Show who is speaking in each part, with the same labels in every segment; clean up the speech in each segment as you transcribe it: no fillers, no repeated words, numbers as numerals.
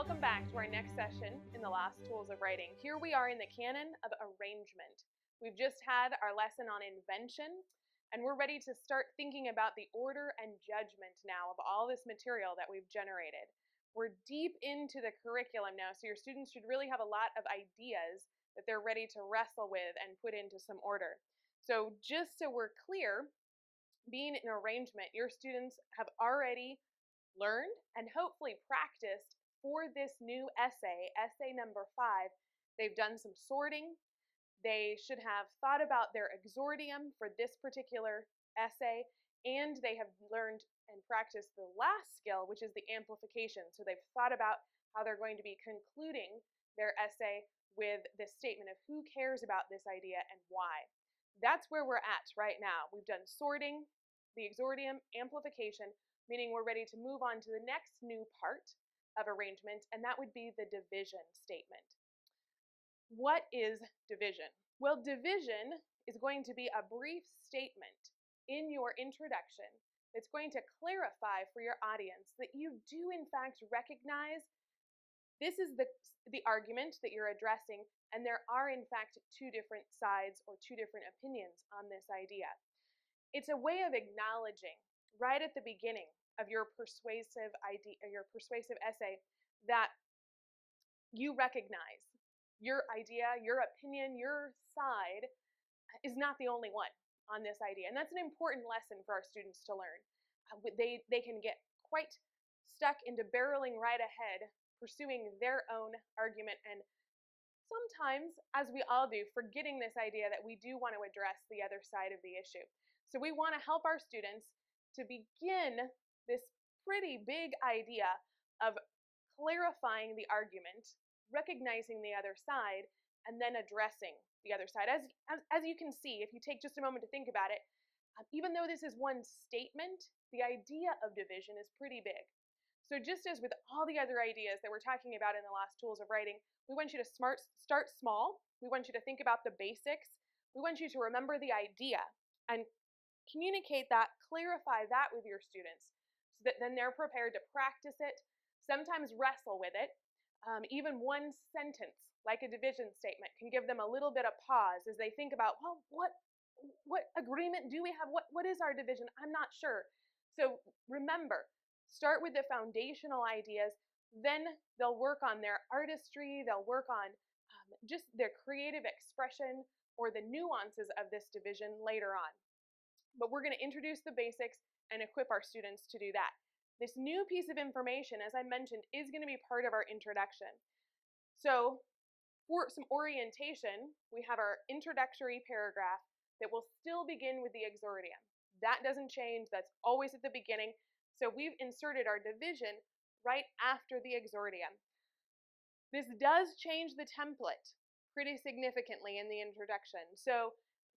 Speaker 1: Welcome back to our next session in the last tools of writing. Here we are in the canon of arrangement. We've just had our lesson on invention, and we're ready to start thinking about the order and judgment now of all this material that we've generated. We're deep into the curriculum now, so your students should really have a lot of ideas that they're ready to wrestle with and put into some order. So just so we're clear, being in arrangement, your students have already learned and hopefully practiced for this new essay number 5. They've done some sorting. They should have thought about their exordium for this particular essay, and they have learned and practiced the last skill, which is the amplification. So they've thought about how they're going to be concluding their essay with this statement of who cares about this idea and why. That's where we're at right now. We've done sorting, the exordium, amplification, meaning we're ready to move on to the next new part of arrangement, and that would be the division statement. What is division? Well, division is going to be a brief statement in your introduction that's going to clarify for your audience that you do in fact recognize this is the argument that you're addressing, and there are in fact two different sides or two different opinions on this idea. It's a way of acknowledging right at the beginning of your persuasive idea, your persuasive essay, that you recognize your idea, your opinion, your side is not the only one on this idea. And that's an important lesson for our students to learn. They can get quite stuck into barreling right ahead, pursuing their own argument, and sometimes, as we all do, forgetting this idea that we do want to address the other side of the issue. So we want to help our students to begin this pretty big idea of clarifying the argument, recognizing the other side, and then addressing the other side. As you can see, if you take just a moment to think about it, even though this is one statement, the idea of division is pretty big. So just as with all the other ideas that we're talking about in the last tools of writing, we want you to start small. We want you to think about the basics. We want you to remember the idea and communicate that, clarify that with your students, so that then they're prepared to practice it, sometimes wrestle with it. Even one sentence, like a division statement, can give them a little bit of pause as they think about, well, what agreement do we have? What is our division? I'm not sure. So remember, start with the foundational ideas, then they'll work on their artistry, they'll work on just their creative expression or the nuances of this division later on. But we're going to introduce the basics and equip our students to do that. This new piece of information, as I mentioned, is going to be part of our introduction. So for some orientation, we have our introductory paragraph that will still begin with the exordium. That doesn't change. That's always at the beginning. So we've inserted our division right after the exordium. This does change the template pretty significantly in the introduction. So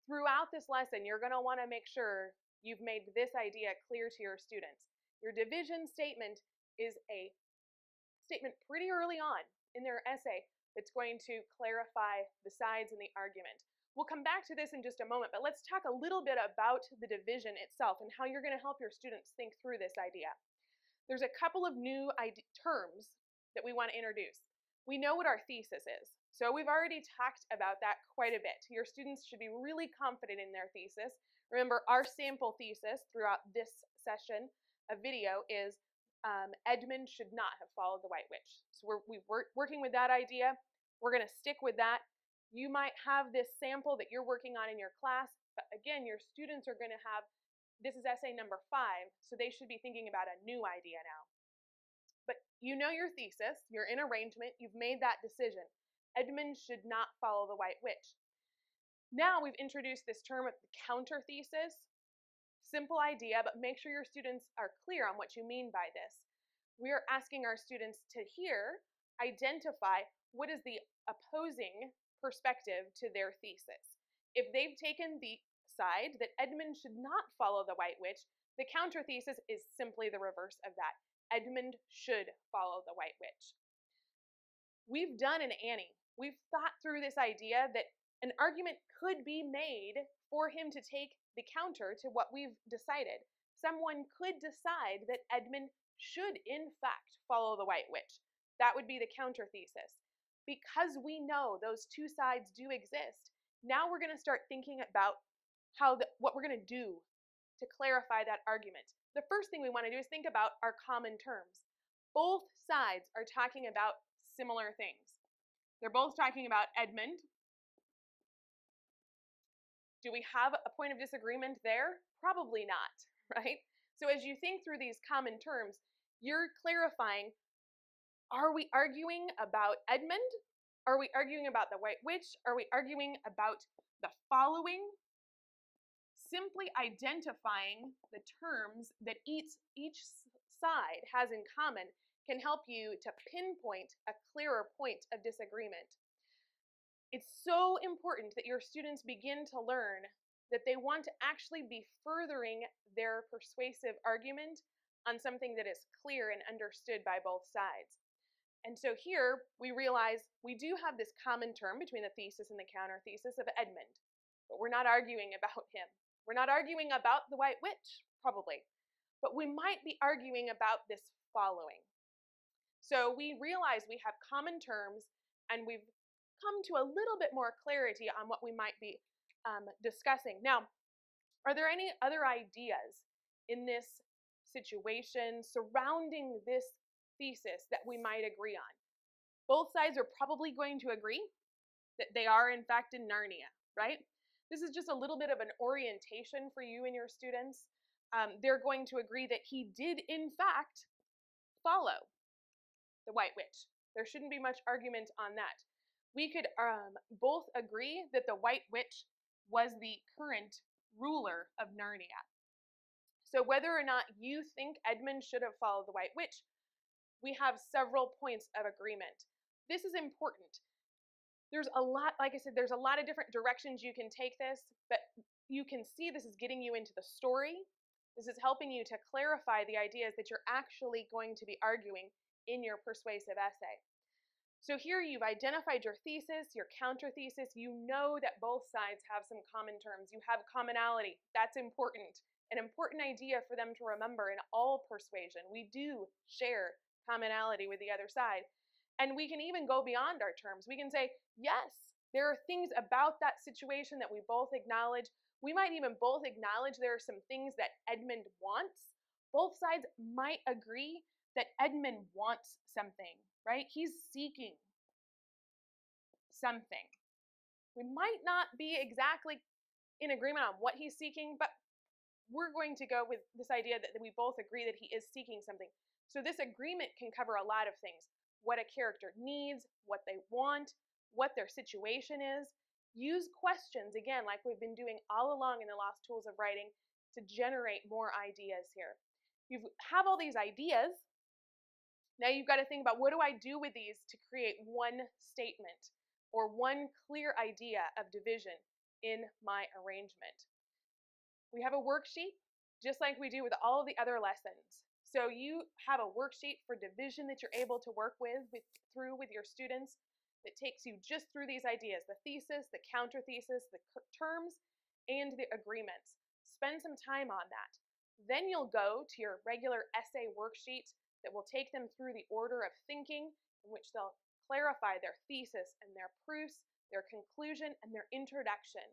Speaker 1: throughout this lesson, you're going to want to make sure you've made this idea clear to your students. Your division statement is a statement pretty early on in their essay that's going to clarify the sides and the argument. We'll come back to this in just a moment, but let's talk a little bit about the division itself and how you're going to help your students think through this idea. There's a couple of new terms that we want to introduce. We know what our thesis is, so we've already talked about that quite a bit. Your students should be really confident in their thesis. Remember, our sample thesis throughout this session of video is Edmund should not have followed the White Witch. So we're working with that idea. We're going to stick with that. You might have this sample that you're working on in your class, but again, your students are going to have, this is essay number 5, so they should be thinking about a new idea now. But you know your thesis, you're in arrangement, you've made that decision. Edmund should not follow the White Witch. Now we've introduced this term of the counter thesis. Simple idea, but make sure your students are clear on what you mean by this. We are asking our students to here identify what is the opposing perspective to their thesis. If they've taken the side that Edmund should not follow the White Witch, the counter thesis is simply the reverse of that. Edmund should follow the White Witch. We've done an Annie. We've thought through this idea that an argument could be made for him to take the counter to what we've decided. Someone could decide that Edmund should, in fact, follow the White Witch. That would be the counter thesis. Because we know those two sides do exist, now we're going to start thinking about what we're going to do to clarify that argument. The first thing we want to do is think about our common terms. Both sides are talking about similar things. They're both talking about Edmund. Do we have a point of disagreement there? Probably not, right? So as you think through these common terms, you're clarifying, are we arguing about Edmund? Are we arguing about the White Witch? Are we arguing about the following? Simply identifying the terms that each side has in common can help you to pinpoint a clearer point of disagreement. It's so important that your students begin to learn that they want to actually be furthering their persuasive argument on something that is clear and understood by both sides. And so here we realize we do have this common term between the thesis and the counter thesis of Edmund, but we're not arguing about him. We're not arguing about the White Witch, probably, but we might be arguing about this following. So we realize we have common terms, and we've come to a little bit more clarity on what we might be discussing. Now, are there any other ideas in this situation surrounding this thesis that we might agree on? Both sides are probably going to agree that they are, in fact, in Narnia, right? This is just a little bit of an orientation for you and your students. They're going to agree that he did, in fact, follow the White Witch. There shouldn't be much argument on that. We could both agree that the White Witch was the current ruler of Narnia. So whether or not you think Edmund should have followed the White Witch, we have several points of agreement. This is important. There's a lot, like I said, there's a lot of different directions you can take this, but you can see this is getting you into the story. This is helping you to clarify the ideas that you're actually going to be arguing in your persuasive essay. So here you've identified your thesis, your counter thesis. You know that both sides have some common terms. You have commonality. That's important. An important idea for them to remember in all persuasion. We do share commonality with the other side. And we can even go beyond our terms. We can say, yes, there are things about that situation that we both acknowledge. We might even both acknowledge there are some things that Edmund wants. Both sides might agree that Edmund wants something, right? He's seeking something. We might not be exactly in agreement on what he's seeking, but we're going to go with this idea that we both agree that he is seeking something. So this agreement can cover a lot of things. What a character needs, what they want, what their situation is. Use questions, again, like we've been doing all along in the Lost Tools of Writing, to generate more ideas here. You have all these ideas. Now you've got to think about, what do I do with these to create one statement or one clear idea of division in my arrangement? We have a worksheet, just like we do with all of the other lessons. So you have a worksheet for division that you're able to work through with your students that takes you just through these ideas, the thesis, the counter thesis, the terms, and the agreements. Spend some time on that. Then you'll go to your regular essay worksheet that will take them through the order of thinking, in which they'll clarify their thesis and their proofs, their conclusion, and their introduction.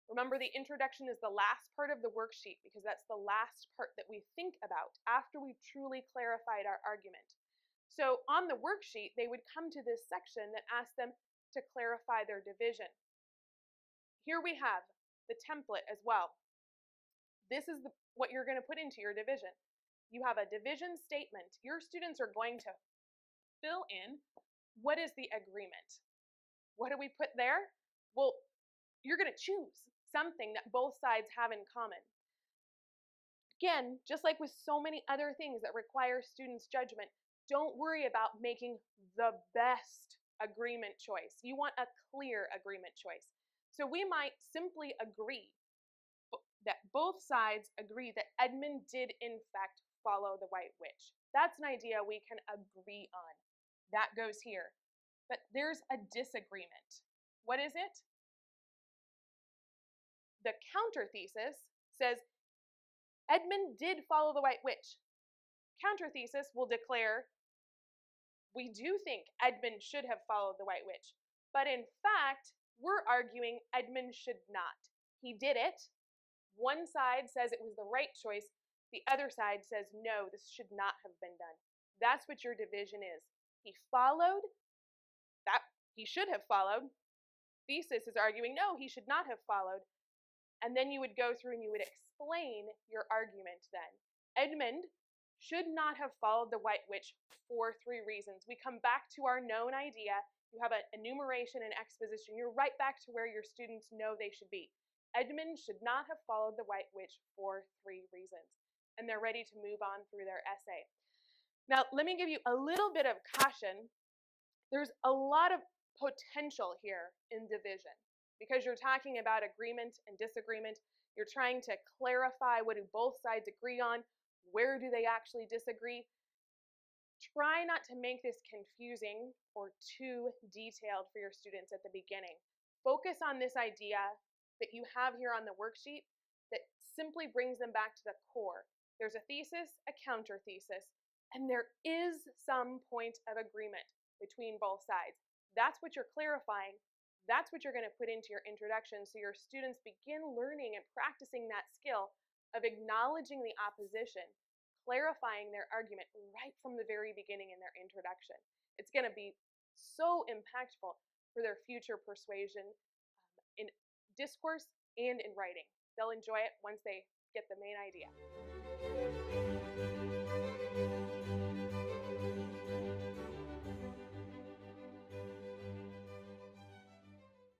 Speaker 1: Remember, the introduction is the last part of the worksheet because that's the last part that we think about after we've truly clarified our argument. So on the worksheet, they would come to this section that asks them to clarify their division. Here we have the template as well. This is what you're going to put into your division. You have a division statement. Your students are going to fill in, what is the agreement? What do we put there? Well, you're going to choose something that both sides have in common. Again, just like with so many other things that require students' judgment, don't worry about making the best agreement choice. You want a clear agreement choice. So we might simply agree that both sides agree that Edmund did in fact follow the White Witch. That's an idea we can agree on. That goes here. But there's a disagreement. What is it? The counter thesis says Edmund did follow the White Witch. Counter thesis will declare we do think Edmund should have followed the White Witch, but in fact, we're arguing Edmund should not. He did it. One side says it was the right choice. The other side says, no, this should not have been done. That's what your division is. He followed, that he should have followed. Thesis is arguing, no, he should not have followed. And then you would go through and you would explain your argument then. Edmund should not have followed the White Witch for 3 reasons. We come back to our known idea. You have an enumeration and exposition. You're right back to where your students know they should be. Edmund should not have followed the White Witch for 3 reasons. And they're ready to move on through their essay. Now, let me give you a little bit of caution. There's a lot of potential here in division because you're talking about agreement and disagreement. You're trying to clarify, what do both sides agree on? Where do they actually disagree? Try not to make this confusing or too detailed for your students at the beginning. Focus on this idea that you have here on the worksheet that simply brings them back to the core. There's a thesis, a counter thesis, and there is some point of agreement between both sides. That's what you're clarifying. That's what you're going to put into your introduction so your students begin learning and practicing that skill of acknowledging the opposition, clarifying their argument right from the very beginning in their introduction. It's going to be so impactful for their future persuasion in discourse and in writing. They'll enjoy it once they get the main idea.